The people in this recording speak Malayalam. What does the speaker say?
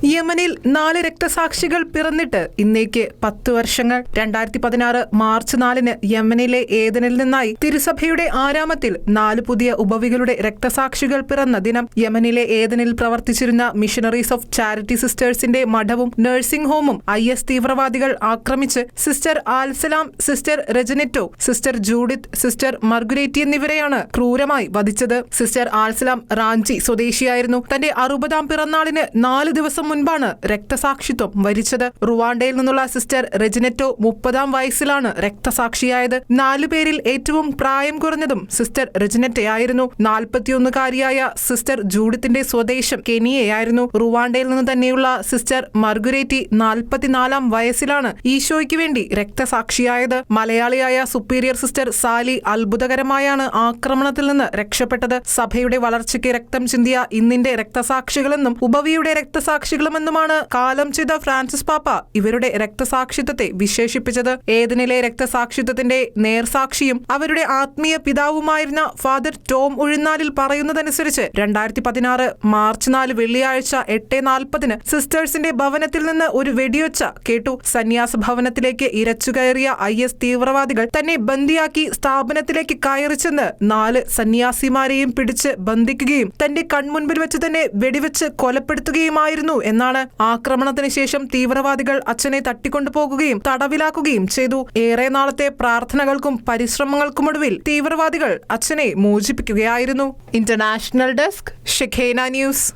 യമനിൽ 4 രക്തസാക്ഷികൾ പിറന്നിട്ട് ഇന്നേക്ക് 10 വർഷങ്ങൾ. 2016 മാർച്ച് 4 യമനിലെ ഏദനിൽ നിന്നായി തിരുസഭയുടെ ആരാമത്തിൽ 4 പുതിയ ഉപവികളുടെ രക്തസാക്ഷികൾ പിറന്ന ദിനം. യമനിലെ ഏദനിൽ പ്രവർത്തിച്ചിരുന്ന മിഷണറീസ് ഓഫ് ചാരിറ്റി സിസ്റ്റേഴ്സിന്റെ മഠവും നഴ്സിംഗ് ഹോമും IS തീവ്രവാദികൾ ആക്രമിച്ച് sister Anselm, sister Reginette, sister Judith, sister Marguerite എന്നിവരെയാണ് ക്രൂരമായി വധിച്ചത്. സിസ്റ്റർ ആൽസലാം റാഞ്ചി സ്വദേശിയായിരുന്നു. തന്റെ 60-ാം പിറന്നാളിന് 4 ദിവസം മുൻപാണ് രക്തസാക്ഷിത്വം വരിച്ചത്. റുവാണ്ടയിൽ നിന്നുള്ള സിസ്റ്റർ റെജിനെറ്റോ 30-ാം വയസ്സിലാണ് രക്തസാക്ഷിയായത്. 4 പേരിൽ ഏറ്റവും പ്രായം കുറഞ്ഞതും സിസ്റ്റർ റെജിനെറ്റയായിരുന്നു. 41-കാരിയായ സിസ്റ്റർ ജൂഡിത്തിന്റെ സ്വദേശം കെനിയയായിരുന്നു. റുവാണ്ടയിൽ നിന്ന് തന്നെയുള്ള സിസ്റ്റർ മർഗുരേറ്റി 44-ാം വയസ്സിലാണ് ഈശോയ്ക്ക് വേണ്ടി രക്തസാക്ഷിയായത്. മലയാളിയായ സുപ്പീരിയർ സിസ്റ്റർ സാലി അത്ഭുതകരമായാണ് ആക്രമണത്തിൽ നിന്ന് രക്ഷപ്പെട്ടത്. സഭയുടെ വളർച്ചയ്ക്ക് രക്തം ചിന്തിയ ഇന്നിന്റെ രക്തസാക്ഷികളെന്നും ഉപവിയുടെ രക്തസാക്ഷികളുമെന്നുമാണ് കാലം ചെയ്ത ഫ്രാൻസിസ് പാപ്പ ഇവരുടെ രക്തസാക്ഷിത്വത്തെ വിശേഷിപ്പിച്ചത്. ഏദനിലെ രക്തസാക്ഷിത്വത്തിന്റെ നേർസാക്ഷിയും അവരുടെ ആത്മീയ പിതാവുമായിരുന്ന ഫാദർ ടോം ഉഴുന്നാലിൽ പറയുന്നതനുസരിച്ച് 2016 മാർച്ച് 4 വെള്ളിയാഴ്ച 8:40 സിസ്റ്റേഴ്സിന്റെ ഭവനത്തിൽ നിന്ന് ഒരു വെടിയൊച്ച കേട്ടു. സന്യാസ ഭവനത്തിലേക്ക് ഇരച്ചുകയറിയ IS തീവ്രവാദികൾ തന്നെ ബന്ദിയാക്കി സ്ഥാപനത്തിലേക്ക് കയറിച്ചെന്ന് 4 സന്യാസിമാരെയും പിടിച്ച് ബന്ധിക്കുകയും തന്റെ കൺമുൻപിൽ വെച്ച് തന്നെ വെടിവെച്ച് കൊലപ്പെടുത്തുകയുമായിരുന്നു എന്നാണ്. ആക്രമണത്തിന് ശേഷം തീവ്രവാദികൾ അച്ഛനെ തട്ടിക്കൊണ്ടുപോകുകയും തടവിലാക്കുകയും ചെയ്തു. ഏറെ നാളത്തെ പ്രാർത്ഥനകൾക്കും പരിശ്രമങ്ങൾക്കുമൊടുവിൽ തീവ്രവാദികൾ അച്ഛനെ മോചിപ്പിക്കുകയായിരുന്നു. International desk, ഷെഖേന news.